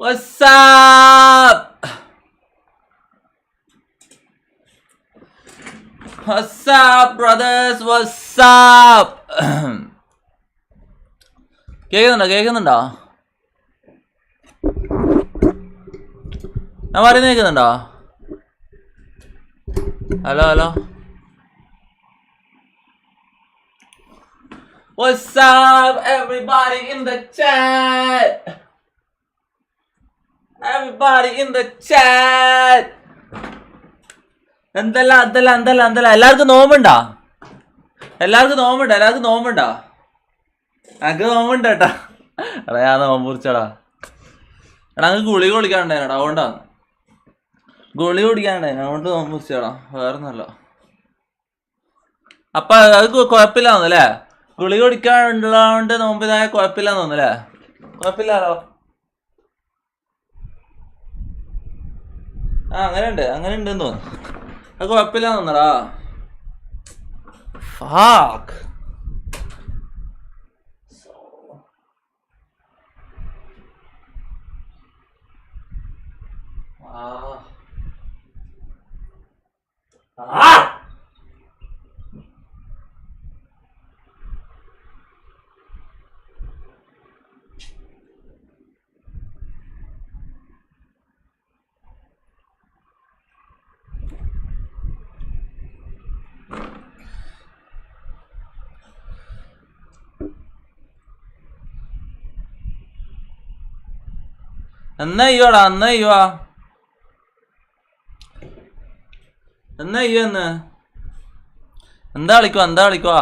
What's up? What's up, brothers? What's up? കേൾക്കുന്നുണ്ടോ? ഞാൻ പറയുന്നത് കേൾക്കുന്നുണ്ടോ? Hello. What's up, everybody in the chat? എന്തല്ല എല്ലാവർക്കും നോമ്പുണ്ടോ? എനിക്ക് നോമ്പുണ്ട് കേട്ടാ. എടാ ഞാൻ നോമ്പ് കുറിച്ചടാ. എടാ അങ്ങ് ഗുളിക കുടിക്കാനുണ്ടായിരുന്നടാ, അതുകൊണ്ടാണ് അതുകൊണ്ട് നോമ്പ് കുറിച്ചടാ, വേറൊന്നല്ല. അപ്പൊ അത് കുഴപ്പമില്ലാന്ന് തോന്നുന്നല്ലേ? ഗുളിക കുടിക്കാനുള്ളതുകൊണ്ട് നോമ്പിതായ കുഴപ്പമില്ലാന്ന് തോന്നുന്നല്ലേ? കുഴപ്പമില്ലാലോ. അങ്ങനെ ഉണ്ടെന്ന് തോന്നുന്നു. അത് കുഴപ്പമില്ലാന്ന് തോന്നടാ. ഫാക്ക്. എന്നാ എന്താ കളിക്കുവാ?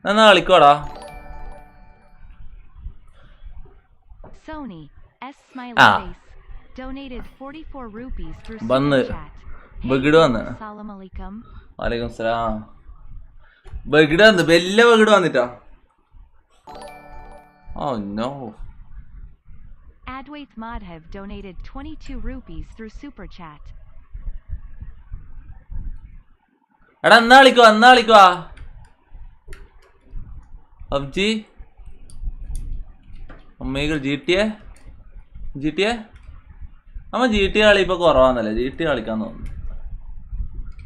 എന്നാ കളിക്കുവാടാ? വന്ന് ബഗിഡ് വന്ന്. വലൈക്കും സലാം. ബഗിഡ് വന്ന്, വലിയ ബഗിഡ് വന്നിട്ടാ. Oh no. Adwaith Madhav donated 22 rupees through super chat. എടാ എന്നാ കളിക്കുവാ? PUBG ഒമേഗ GTA നമ്മ GTA കളി ഇപ്പൊ കുറവാന്നല്ലേ? GTA കളിക്കാൻ തോന്നുന്നു.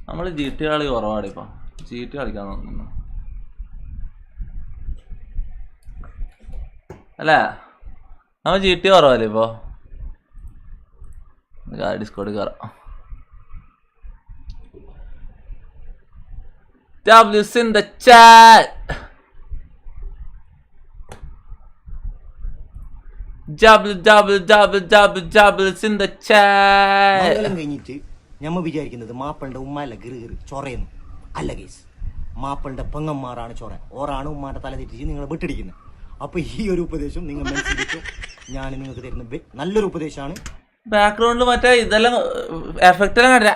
നമ്മള് GTA കളി കുറവാണ് ഇപ്പൊ. GTA കളിക്കാൻ തോന്നുന്നു അല്ലേ? നമ്മ GTA കുറവല്ലേ ഇപ്പൊ? ഡിസ്കോഡ് കയറാം. W's in the chat. W's in the chat. കഴിഞ്ഞിട്ട് ഞമ്മ വിചാരിക്കുന്നത് മാപ്പളുടെ ഉമ്മല്ല ഗിറ് ചൊറയെന്ന് അല്ല കേസ്. മാപ്പളുടെ പെങ്ങന്മാരാണ് ചൊറ. ഓറാണ് ഉമ്മാന്റെ തല തെറ്റിച്ച് നിങ്ങളെ വിട്ടിടിക്കുന്നത്. അപ്പൊ ഈ ഒരു ഉപദേശം നിങ്ങൾ മനസ്സിലാക്കി. ഞാൻ നിങ്ങൾക്ക് തരുന്ന നല്ലൊരു ഉപദേശമാണ്. ബാക്ക്ഗ്രൗണ്ടിൽ മറ്റേ ഇതെല്ലാം എഫക്റ്റ് എല്ലാം കണ്ടില്ല,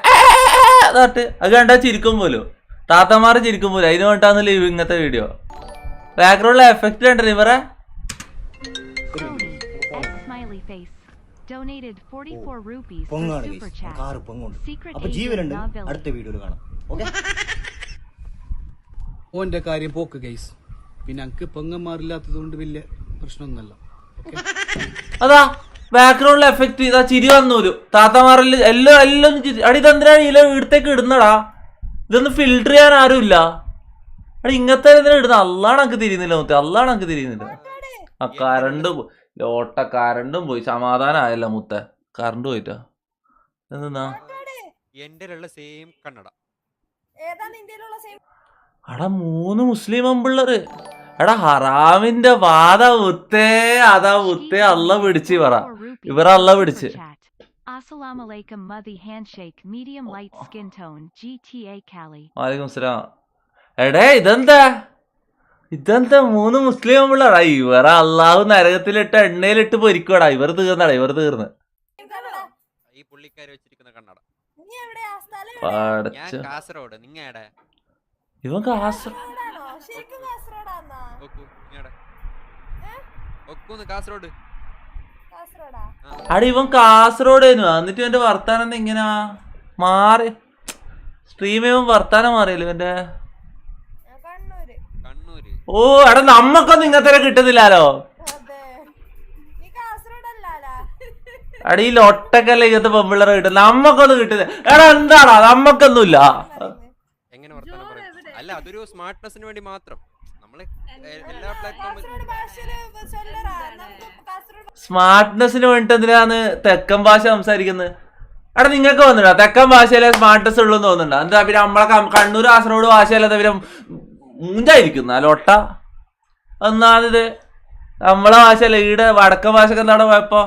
അത് കണ്ടാ ചിരിക്കും പോലും. താത്തമാർ ചിരിക്കും പോലും. അതിന് വേണ്ടാന്നല്ലേ ഇങ്ങനത്തെ വീഡിയോ. ബാക്ക്ഗ്രൗണ്ടിലെ എഫക്റ്റ് കണ്ടില്ല ഇവരെ. പൊങ്ങാണ് കാറ് പൊങ്ങുണ്ട്. അപ്പൊ ജീവനുണ്ട്. അടുത്ത വീഡിയോയിൽ കാണാം. ഓന്റെ കാര്യം പോക്ക് ഗൈസ്. പിന്നെ എനിക്ക് പെങ്ങന്മാരില്ലാത്തത് കൊണ്ട് വലിയ പ്രശ്നമൊന്നുമല്ല. അതാ ബാക്ക്ഗ്രൗണ്ടിലെ എഫക്റ്റ്. ഇതാ ചിരി വന്നൂലു. താത്തമാരിൽ എല്ലാം അടി തന്ത്രാണ് ഇല വീടത്തേക്ക് ഇടുന്നടാ. ഇതൊന്നും ഫിൽട്ടർ ചെയ്യാൻ ആരുമില്ല. അടി ഇങ്ങനത്തെ ഇടുന്ന. അള്ളാണ് എനിക്ക് തിരിയുന്നില്ല. ആ കരണ്ടും പോയി. സമാധാനം ആയല്ലോ മുത്ത. കറണ്ട് പോയിട്ടാ. എന്താ അടാ 3 മുസ്ലിം പെമ്പിള്ളേര്. എടാ ഹറാമിന്റെ വാദ ഉത്തേ അതാ ഉത്തേ. അള്ള പിടിച്ച് പറ. ഇവരെ അള്ള പിടിച്ച്. വലൈക്കും സലാം. എടേ ഇതെന്താ 3 മുസ്ലിം പെമ്പിള്ളേരാ. ഇവരെ അള്ളാഹു നരകത്തിലിട്ട് എണ്ണയിലിട്ട് പൊരിക്കോടാ. ഇവർ തീർന്ന് ഇവൻ ഇവൻ കാസർഗോഡ്. എന്നിട്ട് ഇവന്റെ വർത്താനം ഇങ്ങനെ മാറി. സ്ട്രീം ചെയ്യുമ്പോ വർത്താനം മാറിയല്ലോ ഇവന്റെ. കണ്ണൂര് ഓ എടാ നമ്മക്കൊന്നും ഇങ്ങനത്തെ കിട്ടുന്നില്ലാലോ. എടാ ഈ ലൊട്ടക്കല്ലേ ഇങ്ങനത്തെ പെമ്പിള്ളേരെ കിട്ടും, നമ്മക്കൊന്നും കിട്ടുന്നില്ല. എടാ എന്താടാ നമ്മക്കൊന്നുമില്ല. എങ്ങനെ വർത്താനം പറയും? അല്ല അതൊരു സ്മാർട്ട്നെസ്സിന് വേണ്ടി മാത്രം. നമ്മള് എല്ലാ പ്ലാറ്റ്ഫോമിലും സ്മാർട്ട്നെസ്സിന് വേണ്ടിട്ട് എന്തിനാണ് തെക്കൻ ഭാഷ സംസാരിക്കുന്നത്? എടാ നിങ്ങൾക്ക് വന്നിട്ടാ തെക്കൻ ഭാഷയിലെ സ്മാർട്ട്നെസ് ഉള്ളൂ എന്ന് തോന്നുന്നുണ്ടോ? എന്താ പിന്നെ നമ്മളെ കണ്ണൂർ കാസർഗോഡ് ഭാഷയല്ലാതെ പിന്നെ മുഞ്ചായിരിക്കുന്ന ലൊട്ട ഒന്നാണിത് നമ്മളെ ഭാഷയല്ല. ഈടെ വടക്കൻ ഭാഷക്ക് എന്താണ് കുഴപ്പോ?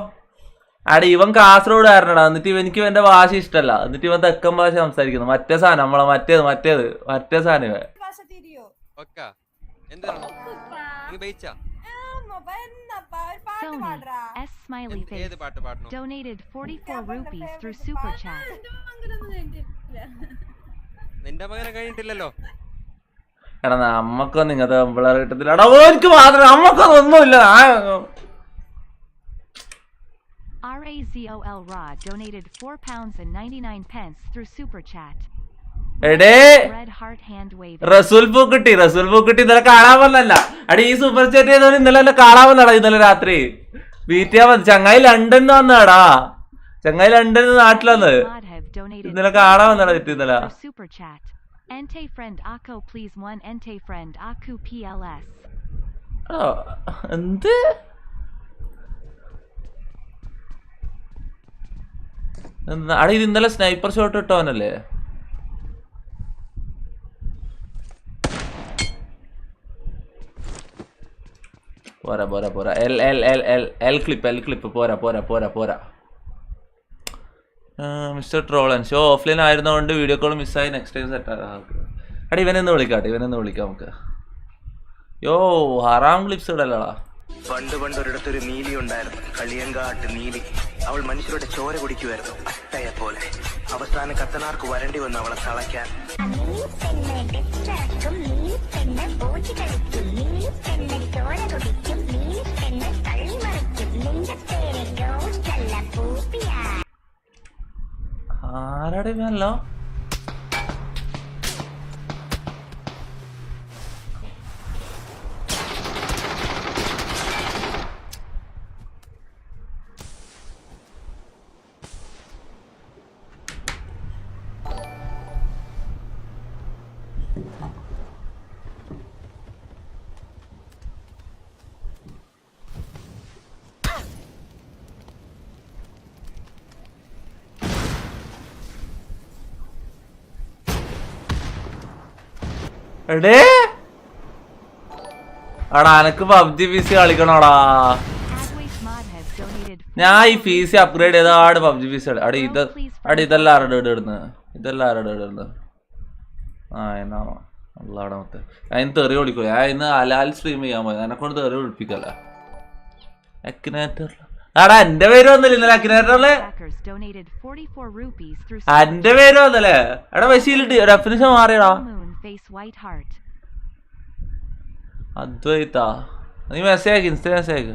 അടെ ഇവൻ കാസർഗോഡ് കാരനടാ, എന്നിട്ട് എനിക്ക് ഇവന്റെ ഭാഷ ഇഷ്ടമല്ല, എന്നിട്ട് ഇവൻ തെക്കൻ ഭാഷ സംസാരിക്കുന്നു. മറ്റേ സാധനം നമ്മളെ മറ്റേ സാധനം ഇവ. Sony S smiley face donated 44 rupees through super chat. നിന്റെ മകനെ കഴിഞ്ഞിട്ടില്ലല്ലോ. എടാ നമ്മക്കൊന്നും ഇങ്ങനത്തെ പിള്ളേർ കിട്ടത്തില്ല. എടാ ഓർക്ക് മാത്രം, നമ്മക്കൊന്നും ഒന്നുമില്ല. RAZOL Raw donated £4.99 through super chat. എടേ Red heart hand wave. റസൂൽ പൂക്കുട്ടി ഇന്നലെ കാണാൻ വന്നല്ല. അടി ഈ സൂപ്പർ ചാറ്റ് ചെയ്തവന് ഇന്നലെ എന്നെ കാണാൻ വന്നടാ. ഇന്നലെ രാത്രി വീട്ടിയാ മതി. ചങ്ങായി ലണ്ടനിൽ വന്നടാ. ചങ്ങായി ലണ്ടനിൽ നാട്ടിലന്ന് ഇന്നലെ കാണാൻ വന്നടാ. ഇന്നലെ super chat. Ente friend Akko please one Ente friend Akku PLS. എന്ത് അടി ഇത് ഇന്നലെ സ്നൈപ്പർ ഷോട്ട് ഇട്ടവനല്ലേ? പോരാ എൽ ക്ലിപ്പ് പോരാ. മിസ്റ്റർ ട്രോളൻ ഷോ ഓഫ്ലൈൻ ആയിരുന്നതുകൊണ്ട് വീഡിയോ കോൾ മിസ്സായി. നെക്സ്റ്റ് ടൈം സെറ്റ് അടി ഇവനെന്ന് വിളിക്കാം നമുക്ക്. യോ ഹറാം ക്ലിപ്സ് ഇടല്ലടാ. പണ്ട് ഒരിടത്തൊരു നീലി ഉണ്ടായിരുന്നു, കളിയങ്കാട്ട് നീലി. അവൾ മനുഷ്യരുടെ ചോര കുടിക്കുമായിരുന്നു അട്ടയെ പോലെ. അവസാനം കത്തനാർക്ക് വരേണ്ടി വന്നു അവളെ തളയ്ക്കാൻ. ആരാടെ വേണല്ലോ? എടേ എടാ എനക്ക് പബ്ജി PC കളിക്കണോടാ. ഞാൻ ഈ PC അപ്ഗ്രേഡ് ചെയ്താട് പബ്ജി PC കളി. ഇതെല്ലാം ആരുടെ ഇടുന്നത്? എന്നാ അല്ലാടെ മൊത്തം ഞാൻ ഇന്ന് തെറി വിളിക്കൂല. ഞാൻ ഇന്ന് അലാൽ സ്ട്രീം ചെയ്യാൻ പോയത്, എന്നെക്കൊണ്ട് തെറി വിളിപ്പിക്കല്ല. അക്കിനേറ്റർ എടാ എന്റെ പേര് വന്നില്ല ഇന്നലെ. അക്കിനേറ്ററില് എന്റെ പേര് വന്നല്ലേ? എടാ മെസ്സിയിലിട്ട് ഡെഫിനിഷൻ മാറിയടാ. അദ്വൈതാ നീ മെസ്സേജ് ഇൻസ്റ്റ മെസ്സേജ്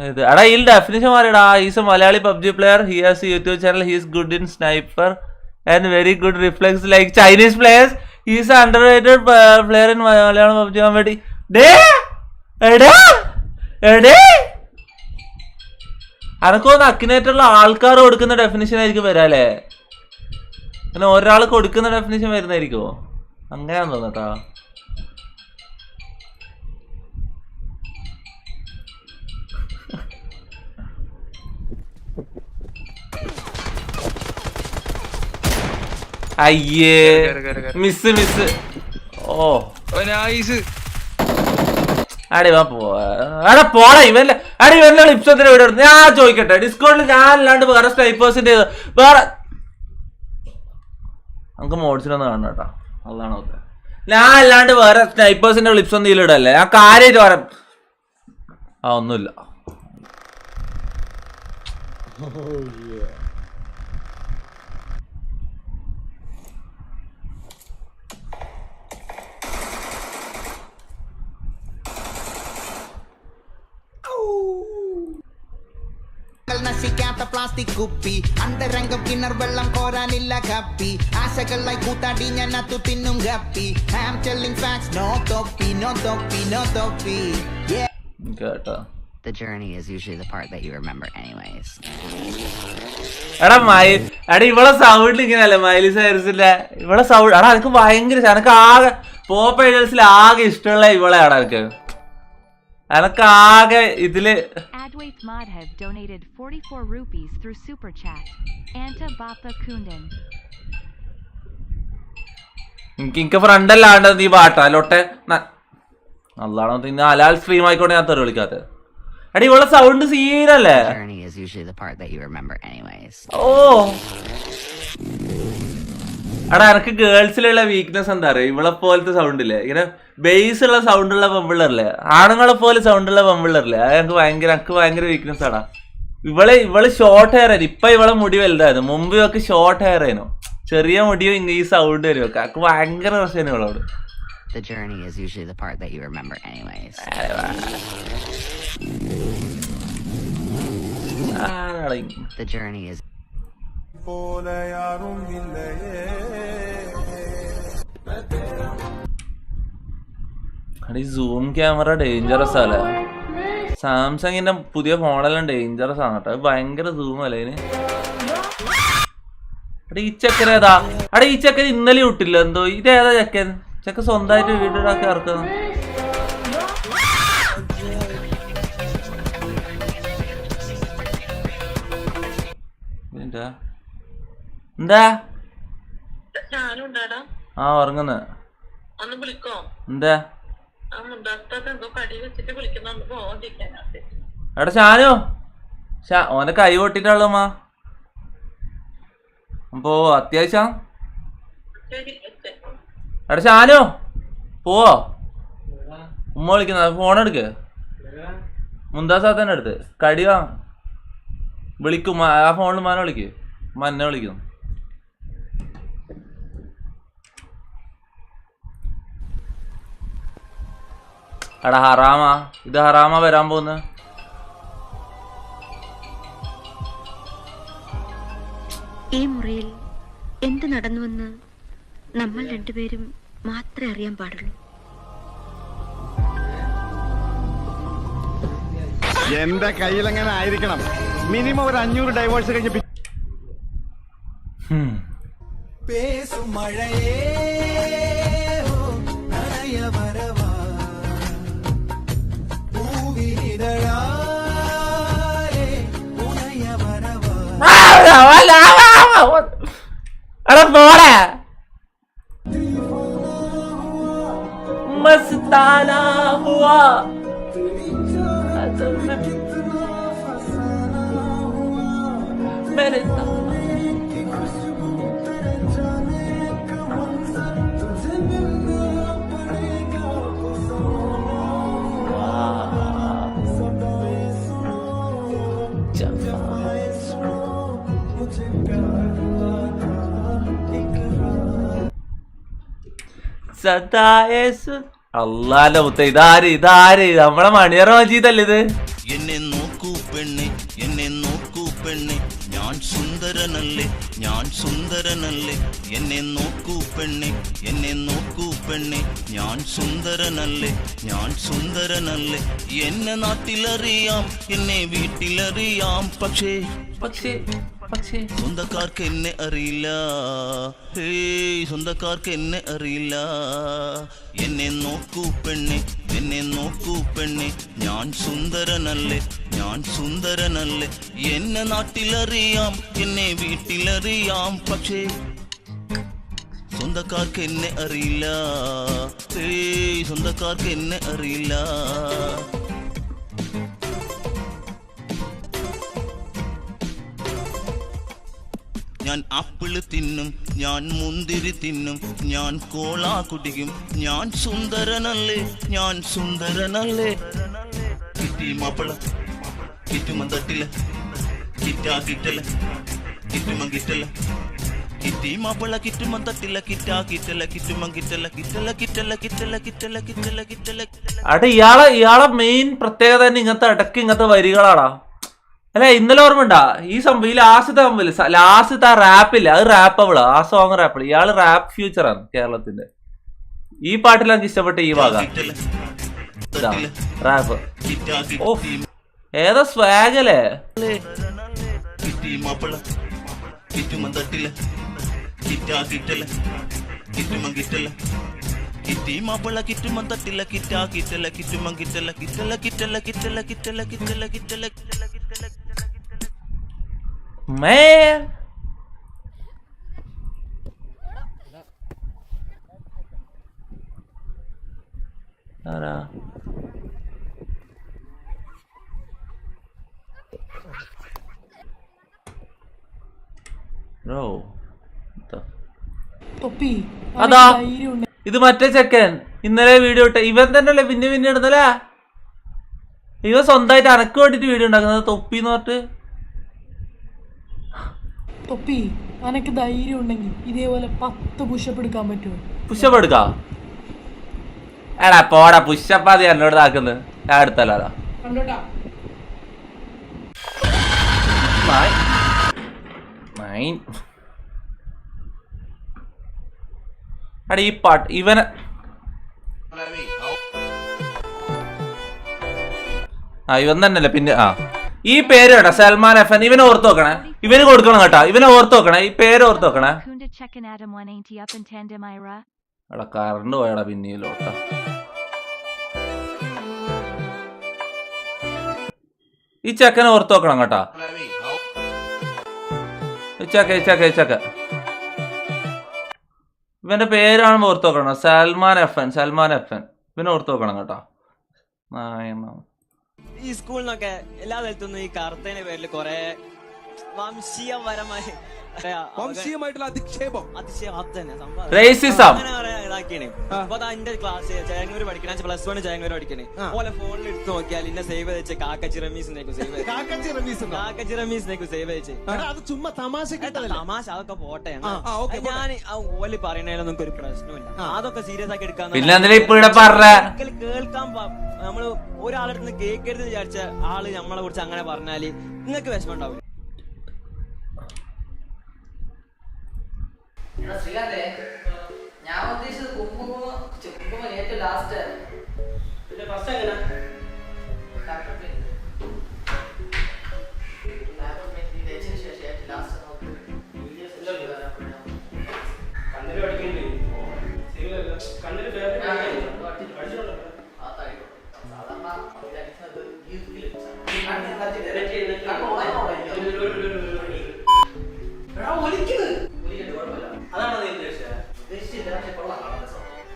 ഇത്. എടാ ഈ ഡെഫിനിഷൻ മാറിയടാ. Is a Malayali PUBG player. He has YouTube channel. He is good in sniper and very good reflex like Chinese players. He is underrated player in Malayalam PUBG comedy. അനക്കൊന്ന് അക്കിനേറ്റുള്ള ആൾക്കാർ കൊടുക്കുന്ന definition ആയിരിക്കും വരാല്ലേ? അങ്ങനെ ഒരാൾ കൊടുക്കുന്ന ഡെഫിനിഷൻ വരുന്നതായിരിക്കുമോ? അങ്ങനെയാന്ന് തോന്നട്ടാ. അയ്യേ മിസ് ഓ അടി വാ പോടാ. ഇവന്റെ ലിപ്സ് എന്തിനാ വീഡിയോ എടുത്ത്? ഞാൻ ചോദിക്കട്ടെ, ഡിസ്കൗണ്ടിൽ ഞാൻ അല്ലാണ്ട് വേറെ സ്നൈപ്പേഴ്സിന്റെ വേറെ നമുക്ക് മോഡ്സിലൊന്നും കാണണം കേട്ടോ. അതാണ് ഓക്കെ. ഞാൻ അല്ലാണ്ട് വേറെ സ്നൈപ്പേഴ്സിന്റെ ക്ലിപ്സ് ഒന്നും ഇതിലിടല്ലേ. ഞാൻ കാര്യമായിട്ട് പറയാം. ഒന്നുമില്ല. നശിക്കാത്ത പ്ലാസ്റ്റിക് കുപ്പി അന്തരംഗം കിണർ വെള്ളം കോരാനില്ല കപ്പി ആശകളായി കൂത്താടി ഞാൻ അത്തു തിന്നും കപ്പി I am telling facts no Thoppi no Thoppi no Thoppi കേട്ടോ The journey is usually the part that you remember anyways. എടാ എടാ ഇവളെ സൗണ്ട് ഇങ്ങനെയല്ലേ മൈലി സൈറസിന്റെ ഇവളെ സൗണ്ട് എടാ എനിക്ക് ഭയങ്കര എനക്ക് ആകെ പോപ്പ് ഐഡൽസിൽ ആകെ ഇഷ്ടമുള്ള ഇവളെ എടാ എനക്ക് ആകെ ഇതില് Adwaith Madhav donated 44 rupees through Super Chat. Anta Bappa Kundan. എനിക്ക് ഫ്രണ്ട് അല്ലാണ്ട് നീ പാട്ടാ ലോട്ടെ നല്ലാണോ ഇന്ന് ഹലാൽ സ്ട്രീം ആയിക്കോട്ടെ ഞാൻ തെറി വിളിക്കാത്തത് എടാ ഇവളെ sound സീനല്ലേ The journey is usually the part that you remember anyways. ഓ എടാ എനക്ക് ഗേൾസിലുള്ള വീക്ക്നെസ് എന്താ അറിയാം ഇവളെ പോലത്തെ സൗണ്ട് ഇല്ലേ ഇങ്ങനെ ബേസ് ഉള്ള സൗണ്ട് ഉള്ള പെമ്പിള്ളറില്ലേ ആണുങ്ങളെ പോലെ സൗണ്ട് ഉള്ള പെമ്പിള്ളറില്ലേ അത് എനിക്ക് ഭയങ്കര വീക്ക്നെസ് ആടാ ഇവള് ഷോർട്ട് ഹെയർ ആയിരുന്നു ഇപ്പൊ ഇവളെ മുടി വലുതായിരുന്നു മുമ്പ് ഒക്കെ ഷോർട്ട് ഹെയർ ആയിരുന്നു ചെറിയ മുടിയോ ഈ സൗണ്ട് വരും ഒക്കെ എനിക്ക് ഭയങ്കര രസമാണ് ഇവളോട് The journey is usually the part that you remember anyways. The journey is zoom camera dangerous അല്ലേ സാംസങ്ങിന്റെ പുതിയ ഫോണെല്ലാം ഡേഞ്ചറസ് ആണ് കേട്ടോ അത് ഭയങ്കര സൂം അല്ലേ ഇതിന് ഈ ചെക്കനേതാ അടെ ഈ ചെക്കൻ ഇന്നലെ വിട്ടില്ല എന്തോ ഇതേതാ ചെക്കൻ ചെക്ക സ്വന്തമായിട്ട് വീട്ടിലാക്കി ഇറക്കുന്നു എന്താ ആ ഉറങ്ങുന്ന എന്താ എടാ ഷാനു ഓനെ കൈ പൊട്ടിട്ടുള്ളൂ അമ്മ അപ്പോ അത്യാവശ്യം എടാ ഷാനു പോവോ ഉമ്മ വിളിക്കുന്ന ഫോൺ എടുക്ക് മുന്താസാത്തന്നെ അടുത്ത് കടി വാ വിളിക്കും ആ ഫോണിൽ മാന വിളിക്ക് എന്നെ വിളിക്കുന്നു എടാ ഹറാമാ ഇത് ഹറാമാ വരാൻ പോകുന്ന ഈ മുറിയിൽ എന്ത് നടന്നുവെന്ന് നമ്മൾ രണ്ടുപേരും മാത്രമേ അറിയാൻ പാടുള്ളൂ. എന്റെ കയ്യിലെങ്ങനെ ആയിരിക്കണം മിനിമം ഒരു 500 ഡൈവേഴ്സ് കഴിഞ്ഞ് എടാ പോടെ മസ്താനാ ഹുവാ मेरे അള്ളാന്റെ മുത്ത ഇതാര് നമ്മളെ മണിയറ മജീദല്ലേ ഇത് എന്നെ നോക്കൂ പെണ്ണെ എന്നെ നോക്കൂ പെണ്ണെ ഞാൻ സുന്ദരനല്ലേ ഞാൻ സുന്ദരനല്ലേ എന്നെ നോക്കൂ പെണ്ണെ എന്നെ നോക്കൂ പെണ്ണെ ഞാൻ സുന്ദരനല്ലേ ഞാൻ സുന്ദരനല്ലേ എന്നെ നാട്ടിലറിയാം എന്നെ വീട്ടിലറിയാം പക്ഷേ സ്വന്തക്കാർക്ക് എന്നെ അറിയില്ല സ്വന്തക്കാർക്ക് എന്നെ അറിയില്ല എന്നെ നോക്കൂ പെണ്ണെ എന്നെ നോക്കൂ പെണ്ണെ ഞാൻ സുന്ദരനല്ലേ ഞാൻ സുന്ദരനല്ലേ എന്നെ നാട്ടിലറിയാം എന്നെ വീട്ടിലറിയാം പക്ഷേ സ്വന്തക്കാർക്ക് എന്നെ അറിയില്ല സ്വന്തക്കാർക്ക് എന്നെ അറിയില്ല ഞാൻ ആപ്പിള് തിന്നും ഞാൻ മുന്തിരി തിന്നും ഞാൻ കോള കുടിക്കും ഞാൻ സുന്ദരനല്ലേ ഞാൻ സുന്ദരനല്ലേ കിട്ടി മാപ്പിള കിട്ടുമ തട്ടില്ല കിറ്റാ കിട്ടല കിട്ടുമ കിട്ടല കിട്ടി മാപ്പിള കിട്ടുമ തട്ടില്ല കിറ്റാ കിട്ടല കിട്ടുമ കിട്ടല കിട്ടല കിട്ടല കിട്ടല കിട്ടല കിട്ടല കിട്ടല അടെ ഇയാളെ മെയിൻ പ്രത്യേകത തന്നെ ഇങ്ങനത്തെ ഇടയ്ക്ക് ഇങ്ങനത്തെ വരികളാടാ അല്ല ഇന്നലെ ഓർമ്മണ്ടാ ഈ സംഭവം, ഈ ലാസ്റ്റത്തെ ആ റാപ്പില്ല, അത് റാപ്പബിളാ, ആ സോങ് റാപ്പിള്. ഇയാള് റാപ്പ് ഫ്യൂച്ചറാണ് കേരളത്തിന്റെ. ഈ പാട്ടിൽ എനിക്ക് ഇഷ്ടപ്പെട്ട ഈ ഭാഗ റാപ്പ്. ഓ ഏതാ സ്വാഗല്ലേ. കിറ്റി മാപ്പിള കിറ്റുമൻ തട്ടില്ല കിറ്റാ കിറ്റല കിറ്റുമൻ കിറ്റല കിറ്റല കിറ്റല കിറ്റല കിറ്റല കിറ്റല കിറ്റല കിറ്റല Man. ആരാ ബ്രോ അതാ ഇത് മറ്റേ ചെക്കൻ ഇന്നലെ വീഡിയോ ഇട്ട ഇവൻ തന്നെയല്ലേ പിന്നെ ഇടുന്നല്ലേ. ഇവൻ സ്വന്തമായിട്ട് അനക്ക് വേണ്ടിട്ട് വീഡിയോ ഉണ്ടാക്കുന്നത് തൊപ്പിന്ന് പറഞ്ഞിട്ട്. തൊപ്പി അനക്ക് ധൈര്യം ഉണ്ടെങ്കിൽ ഇതേപോലെ 10 പുഷപ്പ് എടുക്കാൻ പറ്റുമോ? പുഷപ്പ് എടുക്കാം? എടാ പോടാ, പുഷപ്പ് അത് എന്നോട് ഇതാക്കുന്നത്. ഞാൻ എടുത്തല്ലോ. എടാ ഈ പാട്ട് ഇവനെ ഇവൻ തന്നെയല്ലേ പിന്നെ. ഈ പേര് കേട്ടാ സൽമാൻ എഫ് എൻ. ഇവനെ ഓർത്ത് നോക്കണേ, ഇവന് കൊടുക്കണം കേട്ടാ, ഇവനെ ഓർത്ത് നോക്കണേ, ഈ പേര് ഓർത്ത് നോക്കണേ. എടാ കറണ്ട് പോയടാ പിന്നീലോട്ടാ. ഈ ചെക്കനെ ഓർത്ത് നോക്കണം കേട്ടാ. ഈ ചെക്ക ഇവന്റെ പേരാണ് ഓർത്ത് നോക്കണം. Salman F N. ഇവനെ ഓർത്ത് നോക്കണം കേട്ടാ. ഈ സ്കൂളിനൊക്കെ എല്ലാ സ്ഥലത്തുനിന്നും ഈ കറുത്തതിന്റെ പേരിൽ കുറെ വംശീയമായിട്ടുള്ള അധിക്ഷേപം റേസിസം ഇതാക്കിയാണ്. അപ്പൊ എന്റെ ക്ലാസ് ചേങ്ങൂര് പഠിക്കണ +1 ചേങ്ങൂര് പഠിക്കണേ. ഓലെ ഫോണിൽ എടുത്ത് നോക്കിയാൽ ഇന്നെ സേവ് വെച്ച് കാക്കച്ചി റമീസിനേക്കും സേവ് വെച്ച്. തമാശ അതൊക്കെ പോട്ടെ. ഞാൻ ഓല് പറയണേലൊന്നും ഒരു പ്രശ്നമില്ല, അതൊക്കെ സീരിയസ് ആക്കി എടുക്കാൻ. കേൾക്കാൻ നമ്മള് ഒരാളടുത്ത് നിന്ന് കേൾക്കരുത് വിചാരിച്ച ആള് നമ്മളെ കുറിച്ച് അങ്ങനെ പറഞ്ഞാല് നിങ്ങൾക്ക് വിഷമം ഉണ്ടാവില്ല. ഞാൻ ഉദ്ദേശിച്ചത് കുമ്പുമ്പോ ഏറ്റവും ലാസ്റ്റ് പിന്നെ ഫസ്റ്റ് എങ്ങനെ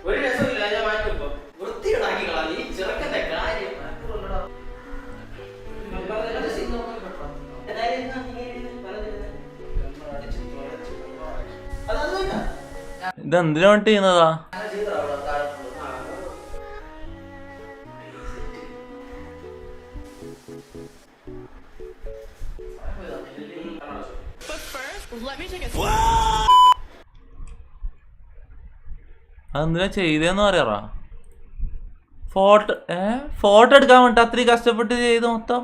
ഒരു രസമില്ല. ഞാൻ മാറ്റുമ്പോ വൃത്തിയുണ്ടാക്കി കളാം ഈ ചെറുക്കന്റെ കാര്യം. ഇതെന്തിനു വേണ്ടി ചെയ്യുന്നതാ? അതെന്തിനാ ചെയ്തേന്ന് പറയാറാ? ഫോട്ടോ എടുക്കാൻ വേണ്ടി അത്രയും കഷ്ടപ്പെട്ട് ചെയ്ത് മൊത്തം.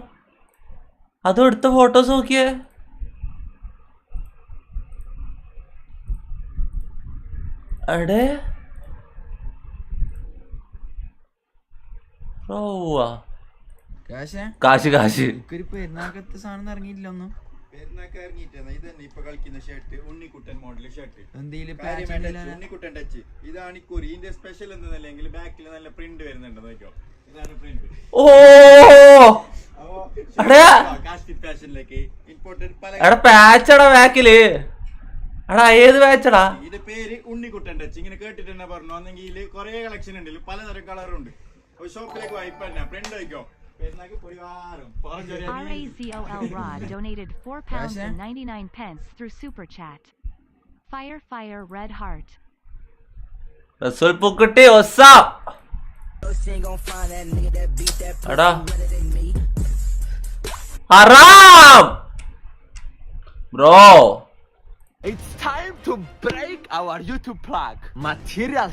അതും എടുത്ത ഫോട്ടോസ് നോക്കിയേ. എടേ കാശ് സാധനം ഇറങ്ങിയില്ല ഒന്നും. ഇപ്പൊ കളിക്കുന്ന shirt Unnikuttan model shirt, Unnikuttan touch. ഇതാണ് ഈ കുറിന്റെ സ്പെഷ്യൽ എന്നല്ലെങ്കിൽ ബാക്കിൽ നല്ല പ്രിന്റ് വരുന്നുണ്ട്. നോക്കിയോ, ഇതാണ് പ്രിന്റ്. ഫാഷനിലേക്ക് ഇമ്പോർട്ടന്റ് ബാക്കില് ഏത് പാച്ചടാ? ഇത് പേര് ഉണ്ണിക്കുട്ടൻ ടച്ച്. ഇങ്ങനെ കേട്ടിട്ടെന്നെ പറഞ്ഞു. ഒന്നെങ്കിൽ കുറെ കളക്ഷൻ ഉണ്ട്, പലതരം കളറുണ്ട്. ഷോപ്പിലേക്ക് വായിപ്പ പ്രിന്റ് നോക്കിയോ. RAZOL Rod donated £4.99 through Super Chat. Fire Red Heart. Rasul Pukutti, what's up? Ada Haram bro. It's time to break our YouTube plug. Material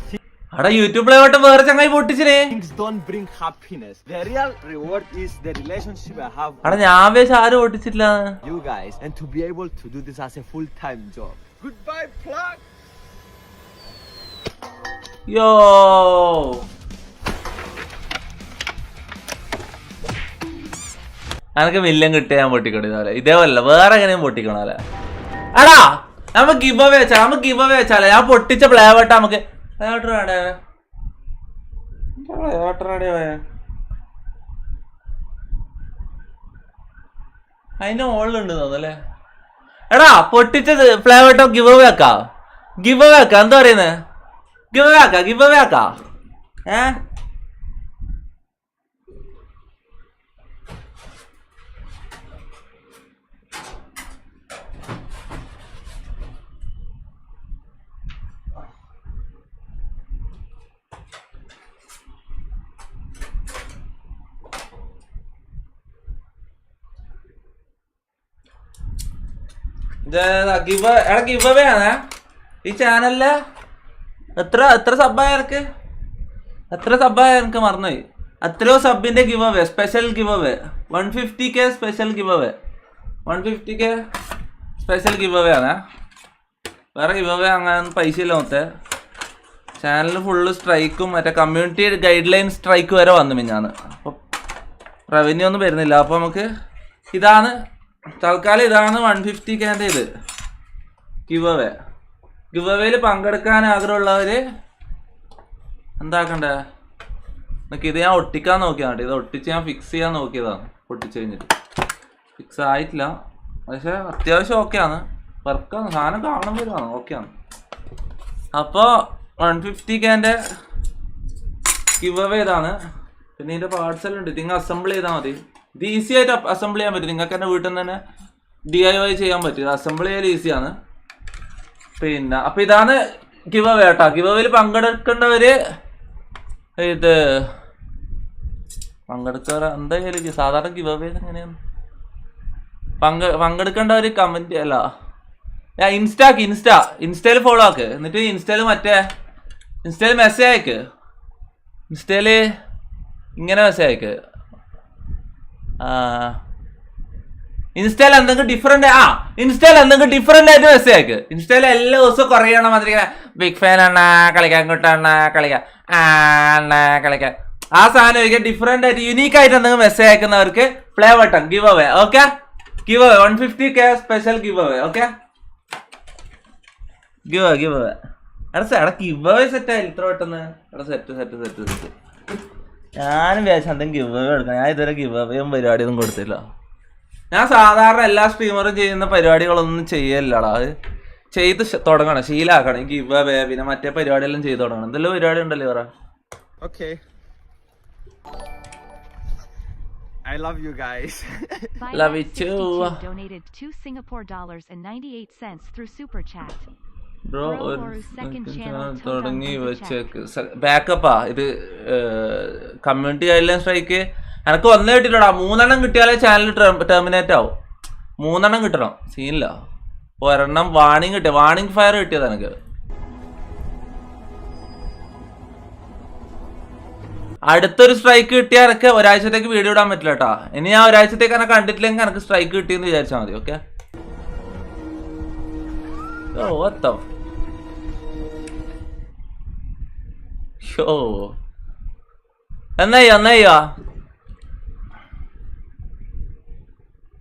അവിടെ യൂട്യൂബ് പ്ലേ ബട്ടൺ വേറെ ചങ്ങായി പൊട്ടിച്ചിനെ. Don't bring happiness. The real reward is the relationship I have അവിടെ ഞാൻ വെച്ച് ആരും പൊട്ടിച്ചിട്ടില്ല. you guys, and to be able to do this as a full-time job. Goodbye, plug. യോ എനക്ക് million കിട്ടിയ ഞാൻ പൊട്ടിക്കണ ഇതേപോലെ വേറെ എങ്ങനെയും പൊട്ടിക്കണല്ലേ. എടാ നമുക്ക് ഗിവ് അവേ വെച്ചാലേ, നമുക്ക് ഗിവ് അവേ വെച്ചാലേ. ഞാൻ പൊട്ടിച്ച പ്ലേ ബട്ടൺ നമുക്ക് അതിന്റെ മുകളിലുണ്ട് തോന്നല്ലേ. എടാ പൊട്ടിച്ചത് പ്ലേ ബട്ടൺ ഗിവ് അവേ ആക്കാ, ഗിവ് അവേ ആക്കാ. എന്താ പറയുന്നത്? ഗിവ് അവേ ആക്കാ, ഗിവ് അവേ ആക്കാ. ഗിവ് അവേ ആണ് ഈ ചാനലില്. എത്ര സബ്ബായ എനിക്ക്, എത്ര സബ്ബായ എനിക്ക് മറന്നുപോയി. അത്രയോ സബിന്റെ give away, special give away. 150K special give away, 150K special give away ആണ്. വേറെ ഗിവ് അവേ അങ്ങനെ പൈസ ഇല്ല. മൊത്തം ചാനലിൽ ഫുള്ള് സ്ട്രൈക്കും മറ്റേ കമ്മ്യൂണിറ്റി ഗൈഡ് ലൈൻ സ്ട്രൈക്ക് വരെ വന്നു മിഞ്ഞാന്ന്. അപ്പം റവന്യൂ ഒന്നും വരുന്നില്ല. അപ്പോൾ നമുക്ക് ഇതാണ് തൽക്കാലം, ഇതാണ് 150Kൻ്റെ ഇത് ഗിവ് അവേ. ഗിവ് അവേയിൽ പങ്കെടുക്കാൻ ആഗ്രഹമുള്ളവർ എന്താക്കണ്ടേ? എനിക്ക് ഇത് ഞാൻ ഒട്ടിക്കാൻ നോക്കിയതാണ്. ഇത് ഒട്ടിച്ച് ഞാൻ ഫിക്സ് ചെയ്യാൻ നോക്കിയതാണ്. പൊട്ടിച്ച് കഴിഞ്ഞിട്ട് ഫിക്സ് ആയിട്ടില്ല, പക്ഷെ അത്യാവശ്യം ഓക്കെയാണ്, വർക്കാണ്, സാധനം കാണാൻ വരുവാണ്, ഓക്കെയാണ്. അപ്പോൾ 150Kൻ്റെ ഗിവ് അവേ ഇതാണ്. പിന്നെ ഇതിൻ്റെ പാർട്സെല്ലാം ഉണ്ട്, നിങ്ങൾ അസംബിൾ ചെയ്താൽ മതി. ഇത് ഈസി ആയിട്ട് അസംബിൾ ചെയ്യാൻ പറ്റും. നിങ്ങൾക്ക് തന്നെ വീട്ടിൽ നിന്ന് തന്നെ DIY ചെയ്യാൻ പറ്റും. ഇത് അസംബിൾ ചെയ്യൽ ഈസിയാണ്. പിന്നെ അപ്പം ഇതാണ് ഗിവ് അവേ കേട്ടോ. ഗിവ് അവേയിൽ പങ്കെടുക്കേണ്ടവര് ഇത് പങ്കെടുക്കാറ് എന്തായാലും സാധാരണ ഗിവ് അവേ എങ്ങനെയാണ് പങ്കെടുക്കേണ്ടവർ കമന്റ് അല്ല, ഇൻസ്റ്റയിൽ ഫോളോ ആക്ക്. എന്നിട്ട് ഇൻസ്റ്റയിൽ മെസ്സേജ് അയക്ക്. ഇൻസ്റ്റയിൽ ഇങ്ങനെ മെസ്സേജ് അയക്ക്. ഇൻസ്റ്റയിൽ എന്തെങ്കിലും ഡിഫറെന്റ് ആയിട്ട് മെസ്സേജ് അയക്ക്. ഇൻസ്റ്റയിൽ എല്ലാ ദിവസവും കുറേ മാതിരി ബിഗ് ഫാൻ അണ്ണ കളിക്കാൻ കിട്ടണ്ണ കളിക്കാൻ കളിക്കാൻ ആ സാധനം ഒരിക്കൽ ഡിഫറെന്റ് ആയിട്ട് യുണീക്ക് ആയിട്ട് എന്തെങ്കിലും മെസ്സേജ് അയക്കുന്നവർക്ക് play button give away. Okay, give away 150K special give away. Okay, give away give away set ആയില്ല ഇത്ര പെട്ടെന്ന്. സെറ്റ് ഞാനും വിചാരിച്ചു എന്തെങ്കിലും ഗിവ് അവേ എടുക്കാം. ഞാൻ ഇതുവരെ ഗിവ് അവേയും പരിപാടിയൊന്നും കൊടുത്തില്ല. ഞാൻ സാധാരണ എല്ലാ സ്ട്രീമറും ചെയ്യുന്ന പരിപാടികളൊന്നും ചെയ്യല്ലടാ. അത് ചെയ്ത് തുടങ്ങണം, ശീലാക്കണം. ഗിവ് അവേ പിന്നെ മറ്റേ പരിപാടിയെല്ലാം ചെയ്ത് തുടങ്ങണം. എന്തെല്ലാം പരിപാടി ഉണ്ടല്ലോ വേറെ. Okay. I love you guys. Love you too. Donated $2.98 through Super Chat. Bro തുടങ്ങി വെച്ചേക്ക് ബാക്കപ്പാ. ഇത് കമ്മ്യൂണിറ്റി ഗൈഡ് ലൈൻ സ്ട്രൈക്ക് എനിക്ക് ഒന്നേ കിട്ടില്ലടാ. 3 കിട്ടിയാലേ ചാനൽ ടെർമിനേറ്റ് ആവും. 3 കിട്ടണം, സീനില്ല. ഒരെണ്ണം വാണിംഗ് കിട്ടിയ, വാണിംഗ് ഫയർ കിട്ടിയത് എനിക്ക്. അടുത്തൊരു സ്ട്രൈക്ക് കിട്ടിയാൽ എനിക്ക് ഒരാഴ്ചത്തേക്ക് വീഡിയോ ഇടാൻ പറ്റില്ല കേട്ടാ. ഇനി ഞാൻ ഒരാഴ്ചത്തേക്ക് എന്നെ കണ്ടിട്ടില്ലെങ്കിൽ എനിക്ക് സ്ട്രൈക്ക് കിട്ടിയെന്ന് വിചാരിച്ചാൽ മതി. ഓക്കെ, എന്നാ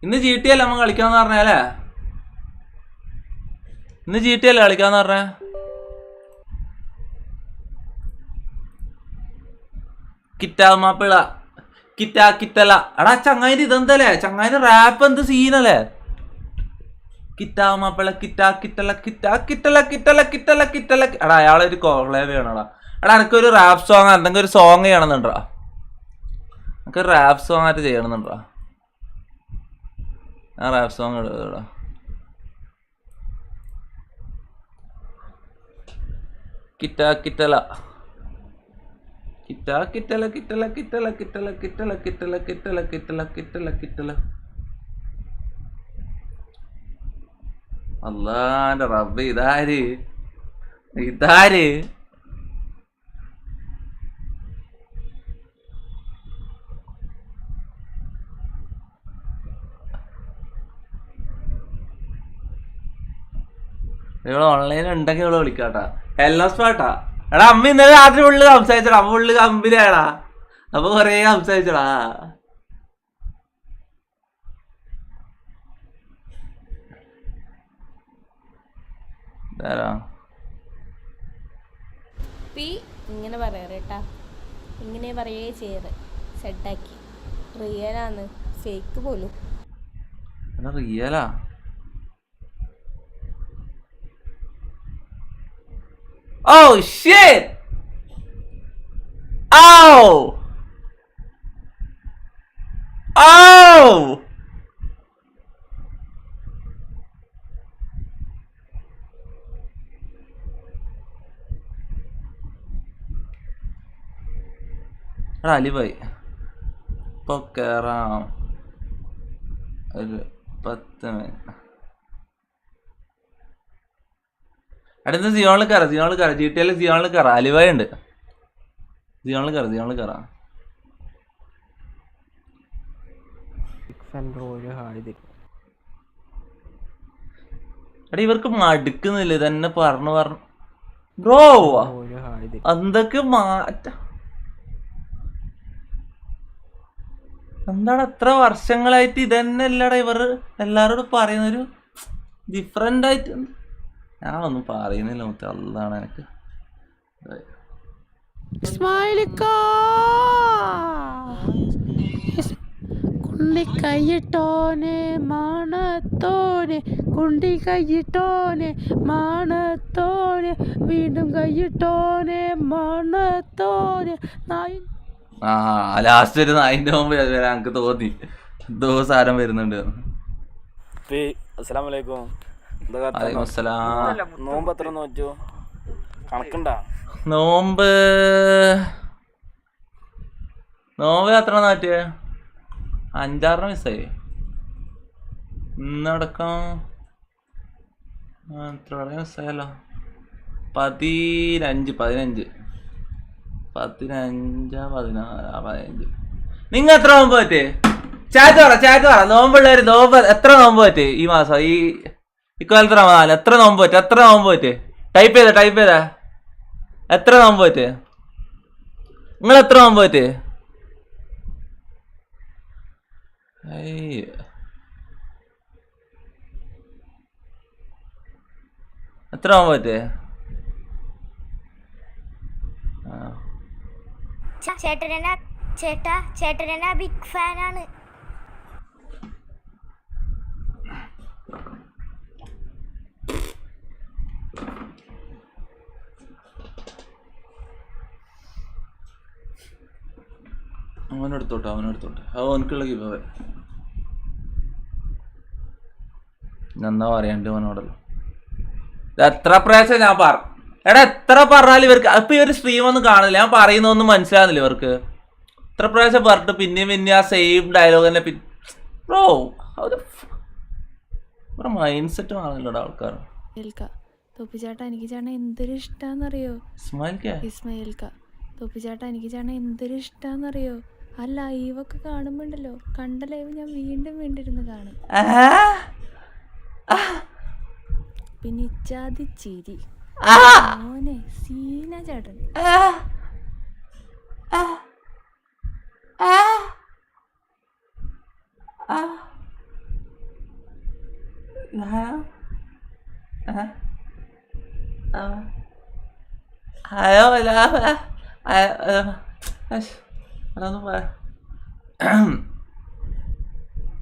ഇന്ന് GTA അല്ലേ നമ്മ കളിക്കാന്ന് പറഞ്ഞല്ലേ? ഇന്ന് GTA അല്ലേ കളിക്കാന്ന് പറഞ്ഞ? കിറ്റാമാപ്പിള കിറ്റല എടാ ചങ്ങായിന്റെ ഇതെന്തല്ലേ? ചങ്ങായിന്റെ റാപ്പ് എന്ത് സീനല്ലേ? കിറ്റാമാപ്പിള കിറ്റല. എടാ അയാളൊരു കോളേബ് ചെയ്യണടാ. എടാ എനിക്കൊരു റാപ്പ് സോങ് എന്തെങ്കിലും ഒരു സോങ് ചെയ്യണമെന്നുണ്ടാ. എനിക്ക് റാപ്പ് സോങ് ആയിട്ട് ചെയ്യണമെന്നുണ്ടാ. ഞാൻ റാപ്പ് സോങ് എടുക്കടാ. കിറ്റല അല്ലാന്റെ റബ്ബ് ഇതാര് ഇവിടെ ഓൺലൈൻ ഉണ്ടെങ്കിൽ ഇവിടെ വിളിക്കാട്ടാ. എല്ലാം സ്പാട്ടാ. എടാ അമ്മ ഇന്നലെ രാത്രി ഉള്ളിൽ സംസാരിച്ചടാ. അമ്മ ഉള്ളിൽ കമ്പനിയാടാ. അപ്പൊ കൊറേ സംസാരിച്ചടാ. ഇങ്ങനെ പറയാറേട്ടാ, ഇങ്ങനെ പറയേ ചെയ്യാറ്. സെറ്റാക്കി റിയലാന്ന്, ഫേക്ക് പോലും. റിയലാ? Oh shit! Ow! Oh! അലിഭായി ഇപ്പൊ കേറാം. ഒരു 10 മിനിറ്റ്. അടുത്ത സിയോണിൽ കയറാം. GTA സിയോണിൽ കയറാം. അലിവായി ഉണ്ട്. സിയോണിൽ കയറാം. എടാ ഇവർക്ക് മടുക്കുന്നില്ല തന്നെ പറഞ്ഞു ബ്രോ. എന്തൊക്കെ എന്താണ് എത്ര വർഷങ്ങളായിട്ട് ഇതന്നെ അല്ലടാ ഇവർ എല്ലാരോടും പറയുന്നൊരു ഡിഫറെന്റ് ആയിട്ട്. ഞാനൊന്നും പറയുന്നില്ല മുത്ത. അതാണ് എനിക്ക് കുണ്ടി കൈയിട്ടോനെ മാണത്തോനെ, കുണ്ടി കൈയിട്ടോനെ മാണത്തോനെ, വീണ്ടും കൈയിട്ടോനെ മാണത്തോനെ. ലാസ്റ്റ് ഒരു 9 മുമ്പ് എനിക്ക് തോന്നി എന്തോ സാരം വരുന്നുണ്ട്. അസ്സലാമലൈക്കും. നോമ്പ് എത്ര നോറ്റു? കണക്കുണ്ടാ? നോമ്പ് എത്ര നോറ്റ്? 5-6 മിസ്സായി. ഇന്നടക്കം എത്ര മിസ്സായല്ലോ? 15 15 നിങ്ങ എത്ര നോമ്പ് പറ്റേ? ചാറ്റ് പറ. നോമ്പുള്ളവര് എത്ര നോമ്പ് പറ്റേ ഈ മാസം? ഈ ഇക്കൊല്ലത്തെ റമദാൻ എത്ര നോമ്പ് പറ്റേ? ടൈപ്പ് ചെയ്താ എത്ര നോമ്പ് പറ്റേ? നിങ്ങൾ എത്ര നോമ്പ് പറ്റേ? എത്ര നോമ്പ് പറ്റേ? ചേട്ടനാ ബിഗ് ഫാനാണ്. അവനെടുത്തോട്ടെ അവനക്കുള്ള ഗിവ് എന്നാ പറയണ്ട് അവനോടല്ലോ. എത്ര പ്രാവശ്യം ഞാൻ എടാ എത്ര പറഞ്ഞാലും ഇവർക്ക് ഇപ്പൊ ഈ ഒരു സ്ട്രീം ഒന്നും കാണില്ല. ഞാൻ പറയുന്നൊന്നും മനസ്സിലാകുന്നില്ല ഇവർക്ക്. എത്ര പ്രാവശ്യം പറഞ്ഞിട്ട് പിന്നെ ആ സെയിം ഡയലോഗ് തന്നെ. ബ്രോ മൈൻഡ് സെറ്റ് ആണല്ലോടാ ആൾക്കാർ. തൊപ്പിച്ചാട്ട എനിക്ക് ചേട്ടൻ എന്തൊരു ഇഷ്ടാന്നറിയോ? ഇസ്മായിൽക്ക തൊപ്പിച്ചാട്ട എനിക്ക് ചേട്ടൻ എന്തൊരു ഇഷ്ടാന്നറിയോ? ആ ലൈവൊക്കെ കാണുമ്പോണ്ടല്ലോ, കണ്ട ലൈവ് ഞാൻ വീണ്ടും ഇരുന്ന് കാണും. പിന്നെ ഇച്ചാതി ചിരി മോനെ സീന ചേട്ടൻ.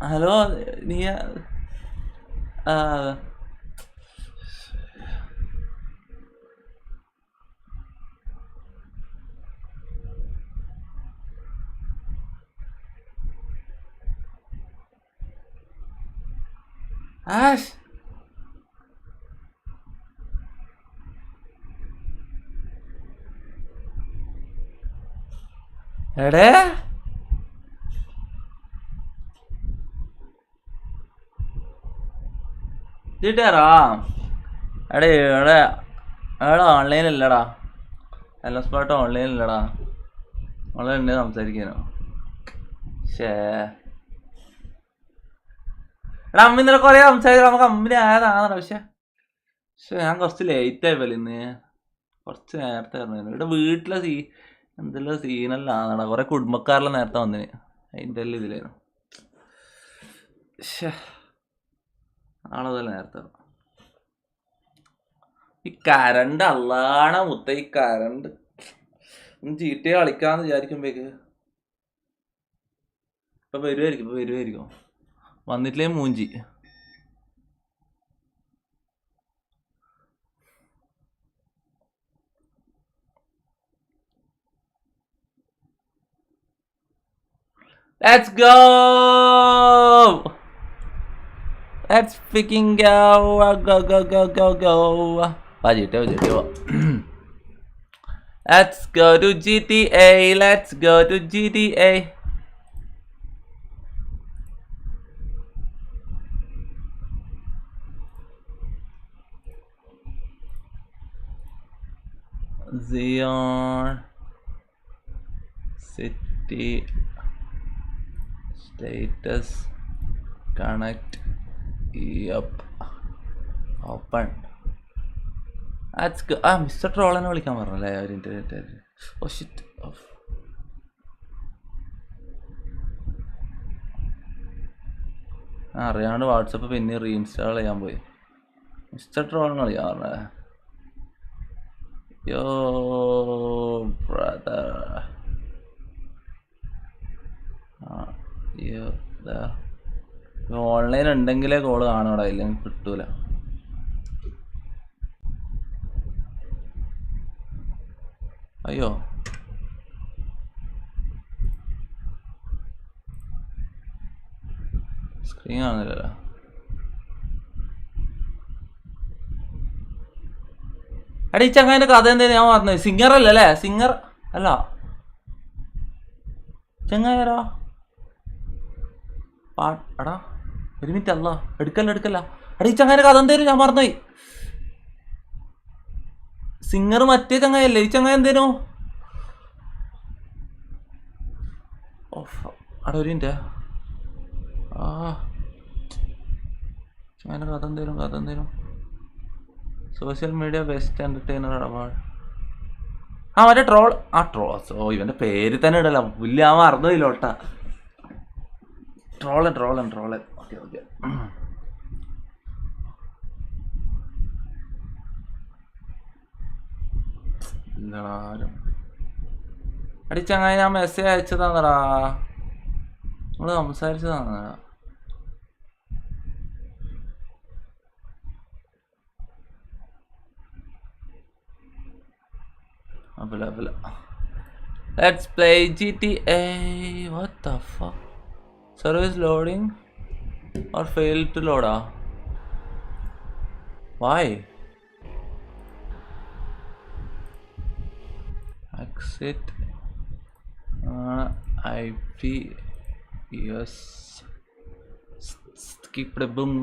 ഹലോ നീ ആഷ് എടേ ജിട്ടാറാ എടേ എടാ ഓൺലൈനില്ലടാ. എല്ലാം സ്പോട്ട് ഓൺലൈനില്ലടാ. ഓൺലൈൻ ഉണ്ട് സംസാരിക്കാനോ? ഷേ എടാ അമ്മ ഇന്നലെ കുറേ സംസാരിക്കണം. നമുക്ക് അമ്മിന് ആയതാണോ? പക്ഷെ പക്ഷെ ഞാൻ കുറച്ച് ലേറ്റ് ആയി പോലെ ഇന്ന്, കുറച്ച് നേരത്തെ പറഞ്ഞു. ഇവിടെ വീട്ടിലെ എന്തെല്ലാം സീനല്ലാന്നാണ്, കുറെ കുടുംബക്കാരെല്ലാം നേരത്തെ വന്നിന്, അതിൻ്റെ എല്ലാം ഇതിലായിരുന്നു. നാളെ പോലെ നേരത്തെ ഈ കരണ്ട് അള്ളാണ മുത്ത, ഈ കരണ്ട് ഒന്ന് ചീട്ടി കളിക്കാന്ന് വിചാരിക്കുമ്പോഴേക്ക് ഇപ്പൊ വരുമായിരിക്കും വന്നിട്ടില്ലേ മൂഞ്ചി. Let's go! Let's freaking go! Go! Vajito. Let's go to GTA. Let's go to GTA. Zion City status connect. Yup. Open. Let's go. Mr. Trollനെ വിളിക്കാൻ പറഞ്ഞല്ലേ ഒരു ഇന്റർനെറ്റ്. Oh shit. അറിയാണ്ട് വാട്സപ്പ് പിന്നെ റീഇൻസ്റ്റാൾ ചെയ്യാൻ പോയി. മിസ്റ്റർ ട്രോളിനെ വിളിക്കാൻ പറഞ്ഞേ. Yo, brother. ഓൺലൈൻ ഉണ്ടെങ്കിലേ കോള് കാണൂടാ, ഇല്ലെങ്കിൽ കിട്ടൂല. അയ്യോ സ്ക്രീൻ കാണുന്നില്ലല്ലോ. എടാ ഈ ചങ്ങാതിൻ്റെ കഥ എന്തേലും ഞാൻ പറഞ്ഞത്? സിംഗർ അല്ലേ? സിംഗർ അല്ല, ചങ്ങായിരോ എടാ ഒരു മിനിറ്റ്. അല്ല എടുക്കല്ല. എടാ ഈ ചങ്ങാതിൻ്റെ കഥ എന്തേലും ഞാൻ മറന്നുപോയി. സിംഗർ മറ്റേ ചങ്ങായല്ലേ? ഈ ചങ്ങായി എന്തേനു? അവിടെ ഒരു മിനിറ്റ്. ചങ്ങാതിൻ്റെ കഥ എന്തേലും social media best entertainer award. മറ്റേ ട്രോൾ. ഇവന്റെ പേര് തന്നെ ഇടല പുല്ല്, ഞാൻ മറന്നുപോയില്ലോട്ടാ. ട്രോളൻ. ഓക്കെ. അടിച്ചങ്ങനെ ഞാൻ മെസ്സേജ് അയച്ചതാന്നടാ, നമ്മള് സംസാരിച്ചതാന്നടാ. Let's play GTA. What the fuck? Service loading or failed to load? Why? Exit IP. Yes. Skip the boom.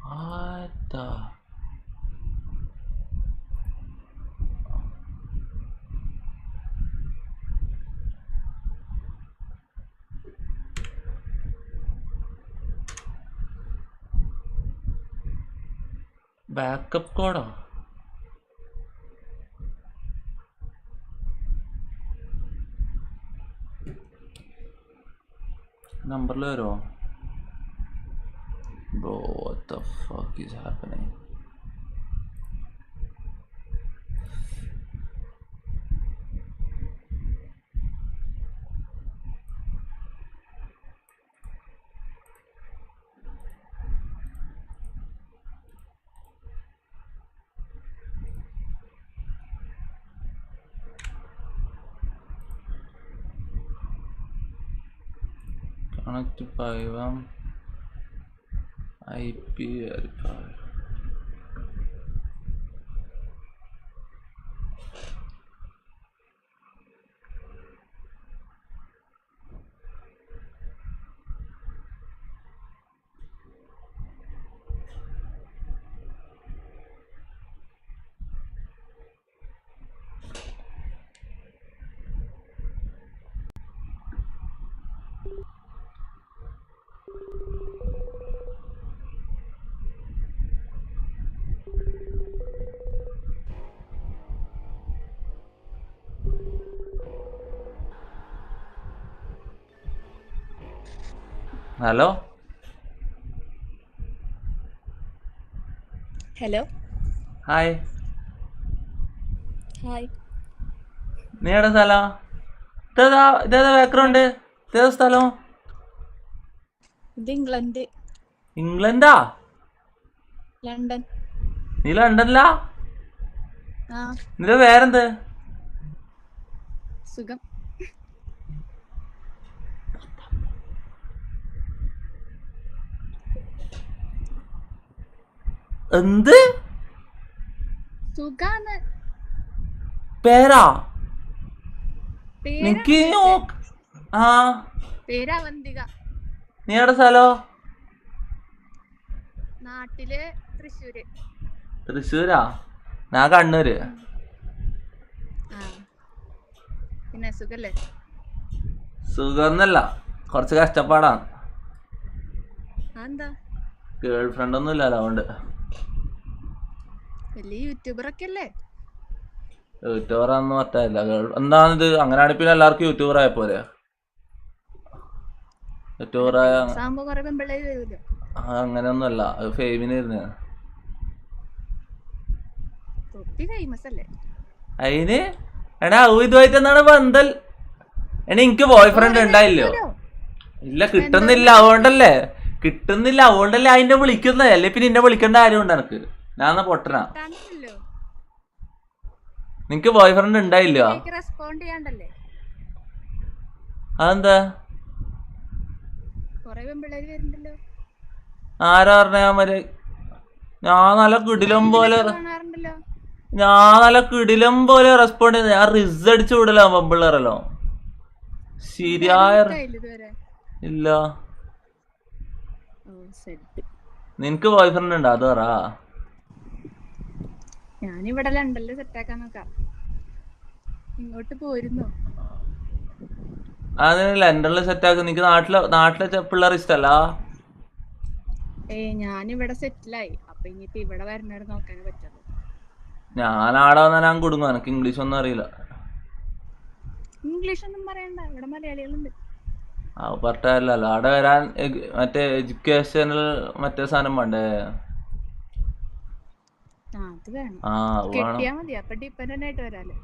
What the? Backup കോഡോ? നമ്പറിൽ വരുമോ? Bro, what the fuck is happening? Connect to 5M IP verify. Hello hello hi hi നീ എവിടെ സ്ഥലം? ഇതേതാ background? ഇതേതാ സ്ഥലം? ഇത് ഇംഗ്ലണ്ട്. ഇംഗ്ലണ്ടാ? ലണ്ടൻ. നീ ലണ്ടനിലാ? ആ നിന്റെ പേരെന്ത്? സുഖം. എന്ത് സുഖാണ്. പേരാ? നിക്ക് ആ പേരവന്തിക. നീ എവിടെ സ്ഥലോ? നാട്ടില് തൃശ്ശൂര്. തൃശ്ശൂരാ? ഞാൻ കണ്ണൂര്. പിന്നെ സുഖല്ലേ? സുഖമൊന്നല്ല, കുറച്ച് കഷ്ടപ്പാടാണ്. എന്താ? ഗേൾ ഫ്രണ്ട് ഒന്നും ഇല്ലല്ലോ, അതുകൊണ്ട്. വലിയ യൂട്യൂബർ ഒക്കെ അല്ലേ? യൂട്യൂബറാന്ന് പറ്റില്ല. എന്താണിത്? അങ്ങനെയാണെങ്കിൽ പിന്നെ എല്ലാവർക്കും യൂട്യൂബർ ആയ പോലെ. യൂട്യൂബറായ അങ്ങനെയൊന്നുമല്ല, അത് ഫെയിമിന് ഇരുന്ന. അതിന് എടാ ഇതുമായിട്ട് എന്താണ് ബന്ധൽ? എനിക്ക് ബോയ് ഫ്രണ്ട് ഉണ്ടായില്ലോ? ഇല്ല, കിട്ടുന്നില്ല, അതുകൊണ്ടല്ലേ അതിനെ വിളിക്കുന്നേ. അല്ലെ പിന്നെ എന്നെ വിളിക്കേണ്ട കാര്യമുണ്ട് എനിക്ക്. ഞാൻ പൊട്ടനാ. നിനക്ക് ബോയ് ഫ്രണ്ട് ഉണ്ടായില്ലോ? അതെന്താ? ആരാ പറഞ്ഞ? ഞാൻ നല്ല കിടിലം പോലെ റെസ്പോണ്ട് ചെയ്യുന്നത്. ഞാൻ റിസ് അടിച്ചു വിടല പെമ്പിള്ളേരല്ലോ. ശരിയായ ഇല്ല. നിനക്ക് ബോയ് ഫ്രണ്ട് ഉണ്ടോ? അത് പറ. ഞാനിവിടെ ലണ്ടനില് സെറ്റാക്കാൻ നോക്കാം. ഇങ്ങോട്ട് പോരുന്നു. അതിന് ലണ്ടനിൽ സെറ്റാക്കും. നിനക്ക് നാട്ടിലെ പിള്ളേർ ഇഷ്ടല്ല? ഞാനിവിടെ സെറ്റിലായി. അപ്പൊ ഇനിയിപ്പോ ഇവിടെ വരുന്നവരെ നോക്കാനേ പറ്റുള്ളൂ. ഞാൻ ആടെ വന്നാൽ ഞാൻ കൊടുങ്ങും. എനിക്ക് ഇംഗ്ലീഷ് ഒന്നും അറിയില്ല. ഇംഗ്ലീഷ് ഒന്നും പറയണ്ട, ഇവിടെ മലയാളികളുണ്ട്. പറഞ്ഞല്ലോ അവിടെ വരാൻ മറ്റേ എഡ്യൂക്കേഷനിൽ മറ്റേ സാധനം വേണ്ടേ? അത് വേണം. കെട്ടിയാ മതി, അപ്പൊ ഡിപ്പെൻഡന്റ് ആയിട്ട് വരാലോ.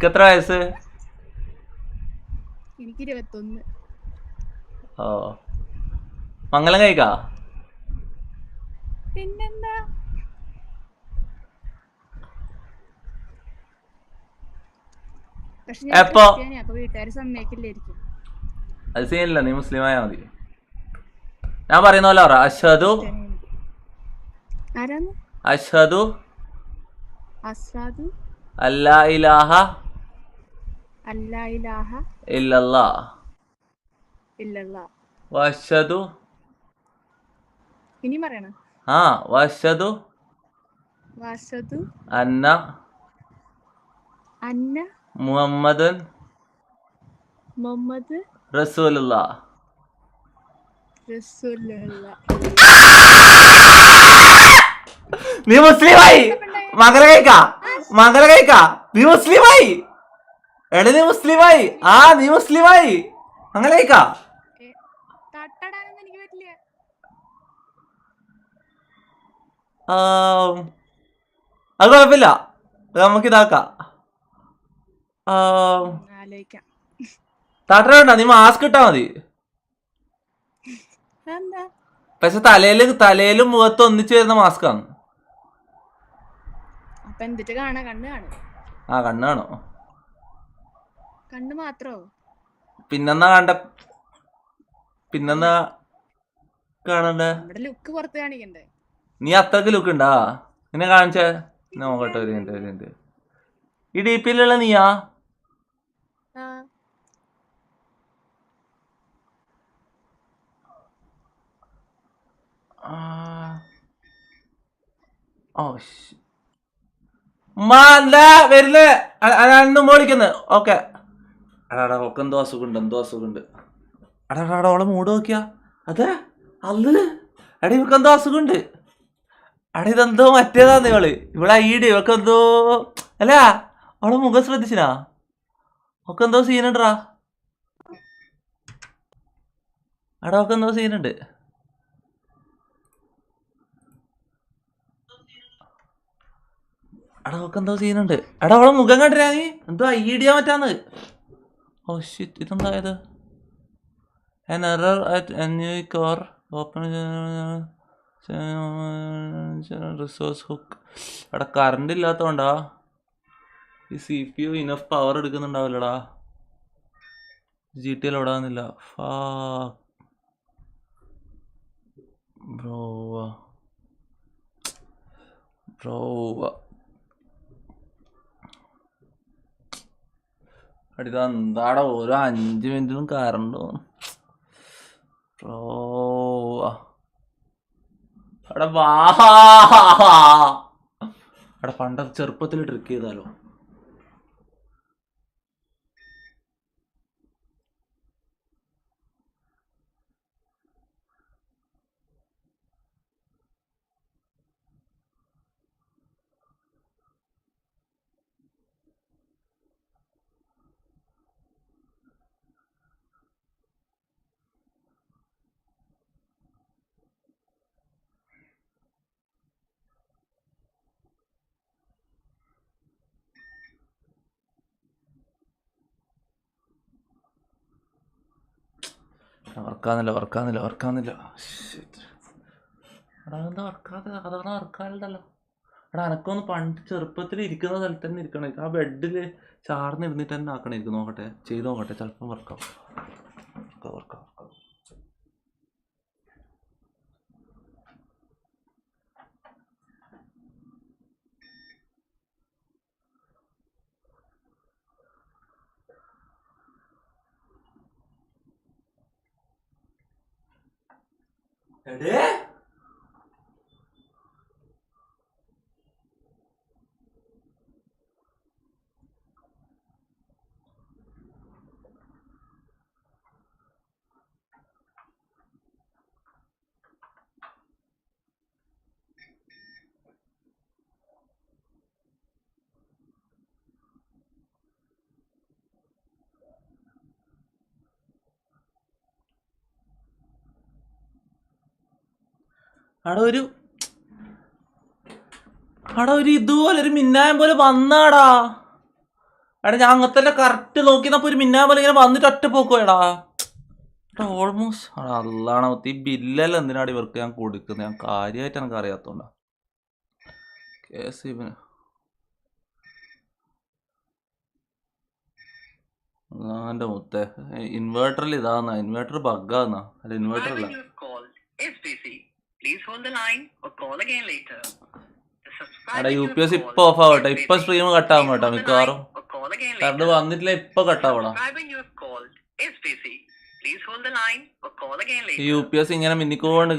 എത്ര വയസ്സ്? എനിക്ക് 21. ഓ, മംഗലം കഴിക്കാ? പിന്നെന്താ? എപ്പോ? വീട്ടുകാര് സമ്മതിക്കില്ലായിരിക്കും. അത് സീനില്ല, നീ മുസ്ലിം ആയാ മതി. ഞാൻ പറയുന്ന പോലെ പറ. അഷ്ഹദു അല്ലാ ഇലാഹ ഇല്ലല്ലാഹ് വഅഷ്ഹദു ഇനി പറയണം. വഅഷ്ഹദു അന്ന മുഹമ്മദൻ റസൂലുള്ളാഹ്. നീ മുസ്ലിമായി? മംഗല കഴിക്കാ? നീ മുസ്ലിമായി? എടാ നീ മുസ്ലിമായി? നീ മുസ്ലിമായി? മംഗല കഴിക്കാ? അത് കുഴപ്പമില്ല, നമുക്ക് ഇതാക്കാം. താട്ട വേണ്ട, നീ മാസ്ക് ഇട്ടാ മതി. പക്ഷെ തലയിലും മുഖത്ത് ഒന്നിച്ചു വരുന്ന മാസ്ക് ആണ്. കണ്ണ് കാണോ? കണ്ണ് മാത്രോ? പിന്നെന്നാ കാണണ്ടേ? ലുക്ക് പുറത്ത് കാണിക്കണ്ടേ? നീ അത്രക്ക് ലുക്ക് ഉണ്ടാ? നിന്നെ കാണിച്ചേ നോക്കട്ടെ. ഒരു മിനിറ്റ്. ഈ ഡി പിയിലുള്ള നീയാ? വരുന്നേ വിളിക്കുന്നത്. ഓക്കെ. അടാടാ ഒക്കെ എന്തോ അസുഖമുണ്ട്. അടാടാ അവളെ മൂട് നോക്കിയാ? അതെ അല്ല എടാ, ഇവക്ക് എന്തോ അസുഖമുണ്ട്. അടാ ഇതെന്തോ മറ്റേതാന്ന് ഇവള് ഐഡി ഇവക്ക് എന്തോ. അല്ല അവളെ മുഖം ശ്രദ്ധിച്ചിനാ? ഒക്കെ എന്തോ സീനുണ്ടാ. എടാ ഒക്കെ എന്തോ സീനുണ്ട്. എടാ ഒക്കെ എന്തോ സീനുണ്ട്. എടാ അവളെ മുഖം കണ്ടിരാ നീ? എന്തോ ഐഡിയ മറ്റാന്ന്. ഓ ഷിറ്റ്, ഇതെന്തായത്? An error at NUIC or open resource hook. എടാ കറണ്ട് ഇല്ലാത്തോണ്ടാ ഈ CPU ഇനഫ് പവർ എടുക്കുന്നുണ്ടാവില്ലടാ. GTA ഓടാന്നില്ല. ബ്രോ അടിതാ എന്താടാ ഓരോ 5 മിനിറ്റിനും കറണ്ട് എടാ വാ. എടാ പണ്ട ചെറുപ്പത്തിൽ ട്രിക്ക് ചെയ്താലോ. വർക്കാന്നില്ല. എടാ എന്താ വർക്കാതെ? അതാണ് വർക്കാനുണ്ടല്ലോ. എടാ എനക്കൊന്ന് പണ്ട് ചെറുപ്പത്തിൽ ഇരിക്കുന്ന സ്ഥലത്ത് തന്നെ ഇരിക്കണേ. ആ ബെഡിൽ ചാർന്നിരുന്നിട്ട് തന്നെ ആക്കണേ. ഇരിക്കും നോക്കട്ടെ, ചെയ്ത് നോക്കട്ടെ, ചിലപ്പം വർക്കാവും. എടേ ഒരു ഇതുപോലെ ഒരു മിന്നായം പോലെ വന്നാടാ. എടാ ഞാൻ അങ്ങനത്തെ കറക്റ്റ് നോക്കിയപ്പോ ഒരു മിന്നായം പോലെ ഇങ്ങനെ വന്നിട്ട് ഒറ്റ പോക്കുവാടാ. ഓൾമോസ്റ്റ് അല്ലാണ് ഈ ബില്ലല്ല എന്തിനാണ് ഇവർക്ക് ഞാൻ കൊടുക്കുന്നത്? ഞാൻ കാര്യമായിട്ട് എനിക്ക് അറിയാത്തോണ്ടാ. കേസ് എന്റെ മുത്തേ ഇൻവേർട്ടറിൽ ഇതാന്നാ. ഇൻവേർട്ടർ ബഗ്ഗാന്നാ. അല്ല ഇൻവേർട്ടർ അല്ല. എടാ UPS ഇപ്പൊ ഓഫ് ആവട്ടെ. ഇപ്പൊ സ്ട്രീം കട്ടാവും കേട്ടോ മിക്കവാറും. കറണ്ട് വന്നിട്ടില്ല, ഇപ്പൊ കട്ടാവടാ. ഈ UPS ഇങ്ങനെ മിന്നിക്കോണ്ട്